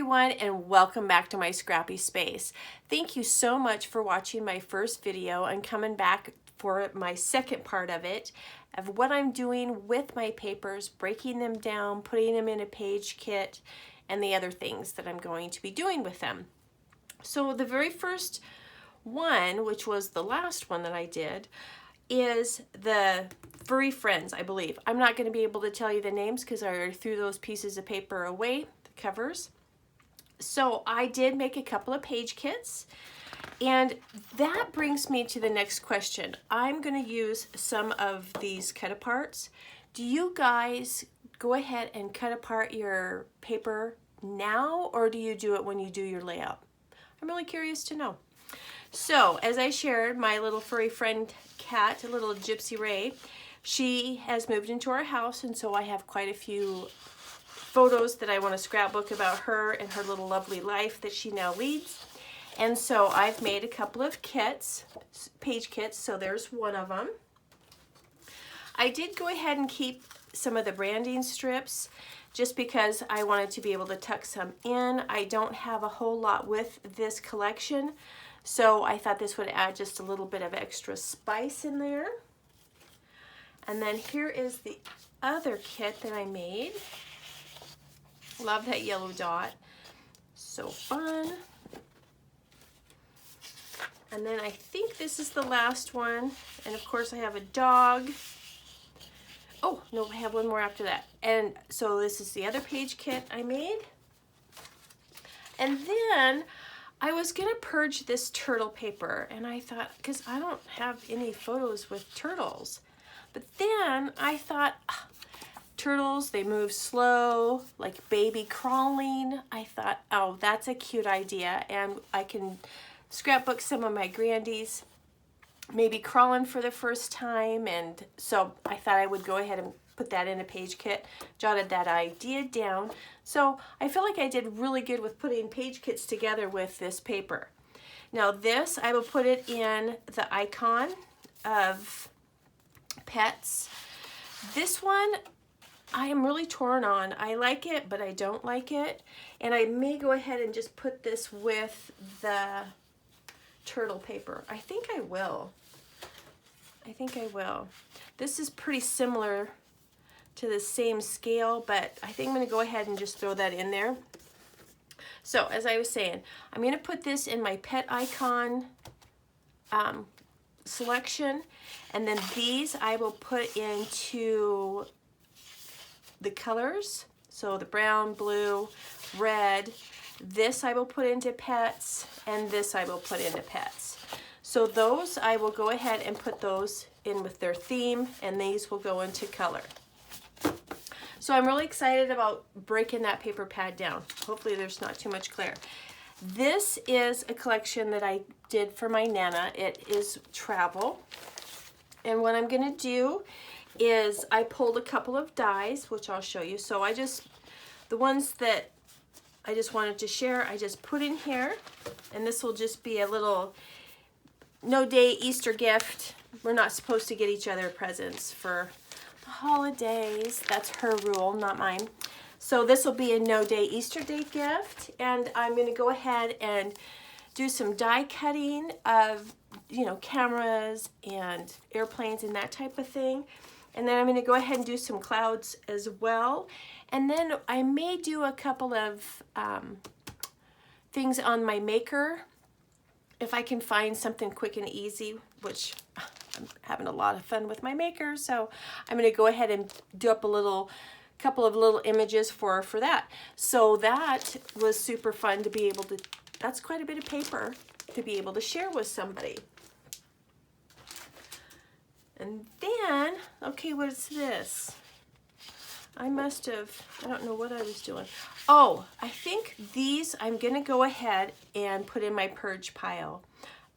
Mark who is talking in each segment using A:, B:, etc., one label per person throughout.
A: everyone, and welcome back to my scrappy space. Thank you so much for watching my first video and coming back for my second part of it, of what I'm doing with my papers, breaking them down, putting them in a page kit, and the other things that I'm going to be doing with them. So the very first one, which was the last one that I did, is the Furry Friends, I believe. I'm not going to be able to tell you the names because I already threw those pieces of paper away, the covers. So I did make a couple of page kits, and that brings me to the next question. I'm going to use some of these cut aparts. Do you guys go ahead and cut apart your paper now, or do you do it when you do your layout? I'm really curious to know. So, as I shared, my little furry friend cat, little Gypsy Ray, she has moved into our house, and so I have quite a few photos that I want to scrapbook about her and her little lovely life that she now leads. And so I've made a couple of kits, page kits, so there's one of them. I did go ahead and keep some of the branding strips just because I wanted to be able to tuck some in. I don't have a whole lot with this collection, so I thought this would add just a little bit of extra spice in there. And then here is the other kit that I made. Love that yellow dot. So fun. And then I think this is the last one. And of course I have a dog. Oh, no, I have one more after that. And so this is the other page kit I made. And then I was gonna purge this turtle paper, and I thought, because I don't have any photos with turtles, but then I thought, turtles, they move slow, like baby crawling. I thought, oh, that's a cute idea, and I can scrapbook some of my grandies, maybe crawling for the first time, and so I thought I would go ahead and put that in a page kit, jotted that idea down. So I feel like I did really good with putting page kits together with this paper. Now this, I will put it in the icon of pets. This one, I am really torn on. I like it, but I don't like it. And I may go ahead and just put this with the turtle paper. I think I will. I think I will. This is pretty similar to the same scale, but I think I'm going to go ahead and just throw that in there. So as I was saying, I'm going to put this in my pet icon selection, and then these I will put into the colors. So the brown, blue, red. This I will put into pets, and this I will put into pets. So those I will go ahead and put those in with their theme, and these will go into color. So I'm really excited about breaking that paper pad down. Hopefully there's not too much glare. This is a collection that I did for my Nana. It is travel. And what I'm gonna do is I pulled a couple of dies, which I'll show you. So the ones that I just wanted to share, I just put in here, and this will just be a little no-day Easter gift. We're not supposed to get each other presents for the holidays. That's her rule, not mine. So this will be a no-day Easter day gift, and I'm going to go ahead and do some die cutting of, you know, cameras and airplanes and that type of thing. And then I'm going to go ahead and do some clouds as well. And then I may do a couple of things on my maker if I can find something quick and easy, which I'm having a lot of fun with my maker. So I'm going to go ahead and do up a couple of little images for that. So that was super fun to be able to, that's quite a bit of paper to be able to share with somebody. And then, okay, what is this? I don't know what I was doing. Oh, I think these I'm going to go ahead and put in my purge pile.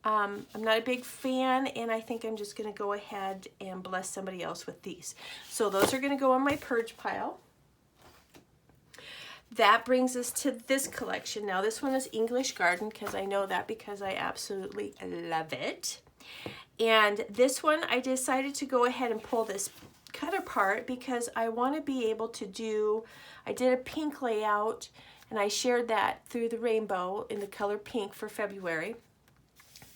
A: I'm not a big fan, and I think I'm just going to go ahead and bless somebody else with these. So those are going to go in my purge pile. That brings us to this collection. Now this one is English Garden, because I know that because I absolutely love it. And this one I decided to go ahead and pull this cut apart because I want to be able to do, I did a pink layout and I shared that through the rainbow in the color pink for February.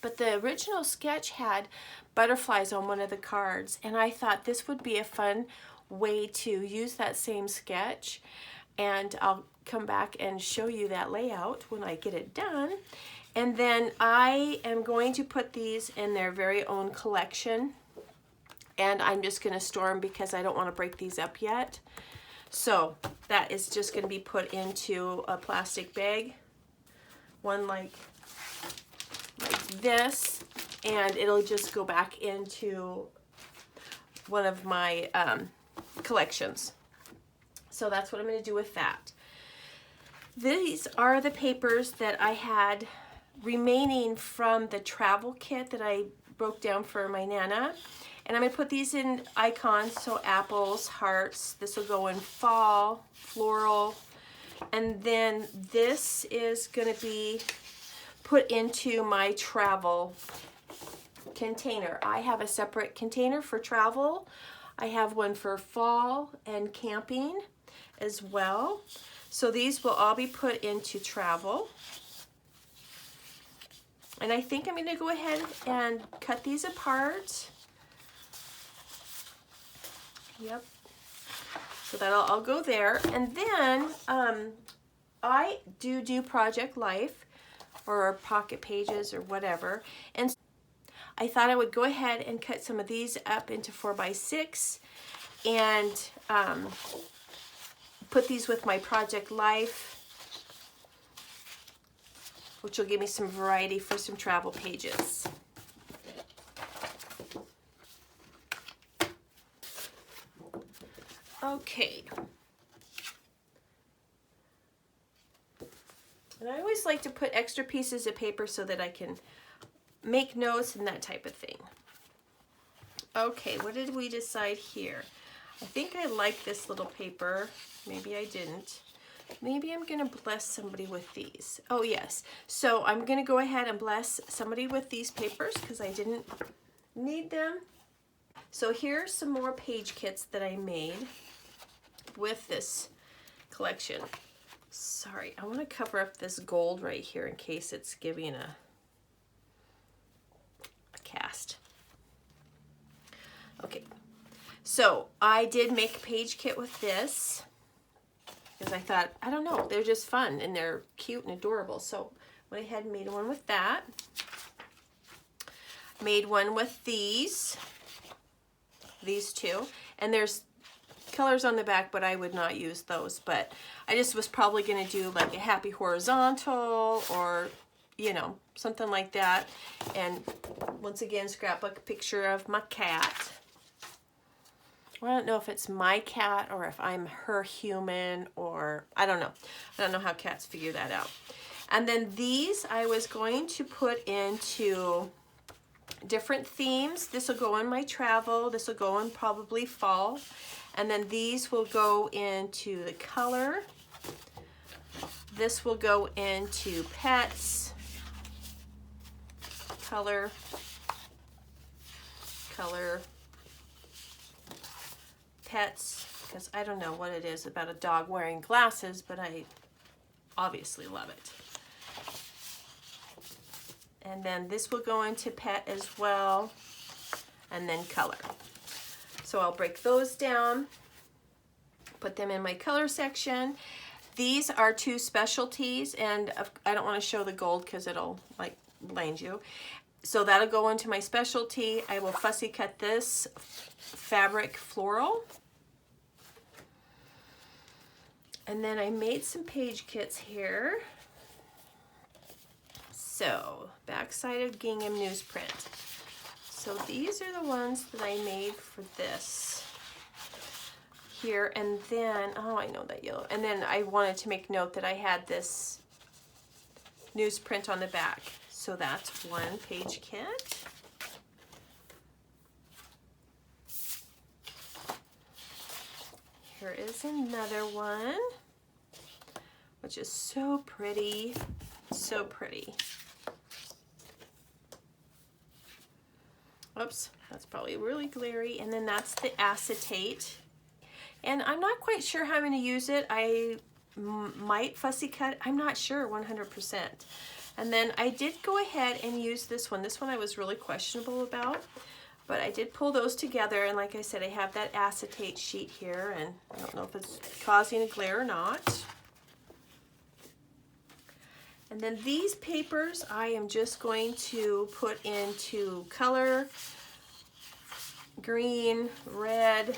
A: But the original sketch had butterflies on one of the cards, and I thought this would be a fun way to use that same sketch, and I'll come back and show you that layout when I get it done. And then I am going to put these in their very own collection, and I'm just going to store them because I don't want to break these up yet. So that is just going to be put into a plastic bag, one like this, and it'll just go back into one of my collections. So that's what I'm going to do with that. These are the papers that I had remaining from the travel kit that I broke down for my Nana. And I'm going to put these in icons, so apples, hearts. This will go in fall, floral. And then this is going to be put into my travel container. I have a separate container for travel. I have one for fall and camping as well. So these will all be put into travel. And I think I'm going to go ahead and cut these apart. Yep. So that'll all go there. And then I do Project Life or Pocket Pages or whatever. And I thought I would go ahead and cut some of these up into 4x6 and put these with my Project Life, which will give me some variety for some travel pages. Okay. And I always like to put extra pieces of paper so that I can make notes and that type of thing. Okay, what did we decide here? I think I like this little paper. Maybe I didn't. Maybe I'm going to bless somebody with these. Oh, yes. So I'm going to go ahead and bless somebody with these papers because I didn't need them. So here's some more page kits that I made with this collection. Sorry, I want to cover up this gold right here in case it's giving a cast. Okay, so I did make a page kit with this because I thought, I don't know, they're just fun and they're cute and adorable. So went ahead and made one with that. Made one with these two, and there's colors on the back, but I would not use those. But I just was probably going to do like a happy horizontal or, you know, something like that. And once again, scrapbook a picture of my cat. Well, I don't know if it's my cat or if I'm her human, or I don't know. I don't know how cats figure that out. And then these I was going to put into different themes. This will go in my travel. This will go in probably fall. And then these will go into the color. This will go into pets, color, pets, because I don't know what it is about a dog wearing glasses, but I obviously love it. And then this will go into pet as well, and then color. So I'll break those down, put them in my color section. These are two specialties, and I don't want to show the gold because it'll like blind you. So that'll go into my specialty. I will fussy cut this fabric floral. And then I made some page kits here. So, backside of gingham newsprint. So these are the ones that I made for this here. And then, oh, I know that yellow. And then I wanted to make note that I had this newsprint on the back. So that's one page kit. Here is another one, which is so pretty, so pretty. Oops, that's probably really glary. And then that's the acetate. And I'm not quite sure how I'm going to use it. I might fussy cut. I'm not sure 100%. And then I did go ahead and use this one. This one I was really questionable about, but I did pull those together. And like I said, I have that acetate sheet here, and I don't know if it's causing a glare or not. And then these papers I am just going to put into color, green, red,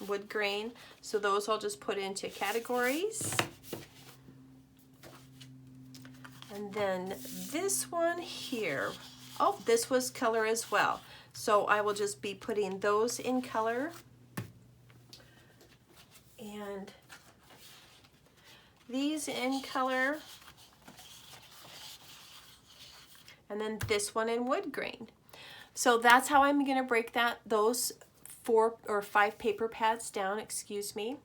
A: wood grain. So those I'll just put into categories. And then this one here, oh, this was color as well. So I will just be putting those in color. And these in color. And then this one in wood grain. So that's how I'm going to break those 4 or 5 paper pads down, excuse me.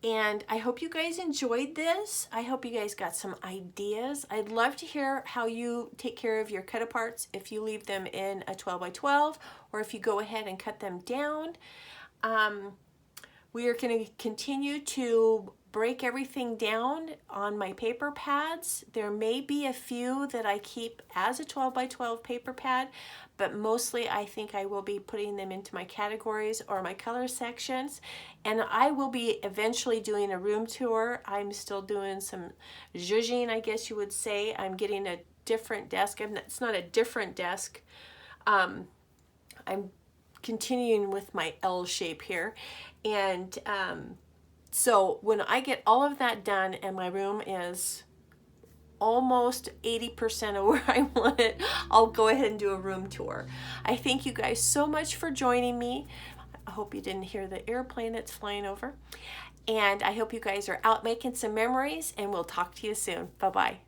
A: And I hope you guys enjoyed this. I hope you guys got some ideas. I'd love to hear how you take care of your cut aparts, if you leave them in a 12 by 12 or if you go ahead and cut them down. We are going to continue to break everything down on my paper pads. There may be a few that I keep as a 12 by 12 paper pad, but mostly I think I will be putting them into my categories or my color sections. And I will be eventually doing a room tour. I'm still doing some zhuzhing, I guess you would say. I'm getting a different desk. It's not a different desk. I'm continuing with my L shape here. And so when I get all of that done and my room is almost 80% of where I want it, I'll go ahead and do a room tour. I thank you guys so much for joining me. I hope you didn't hear the airplane that's flying over. And I hope you guys are out making some memories, and we'll talk to you soon. Bye-bye.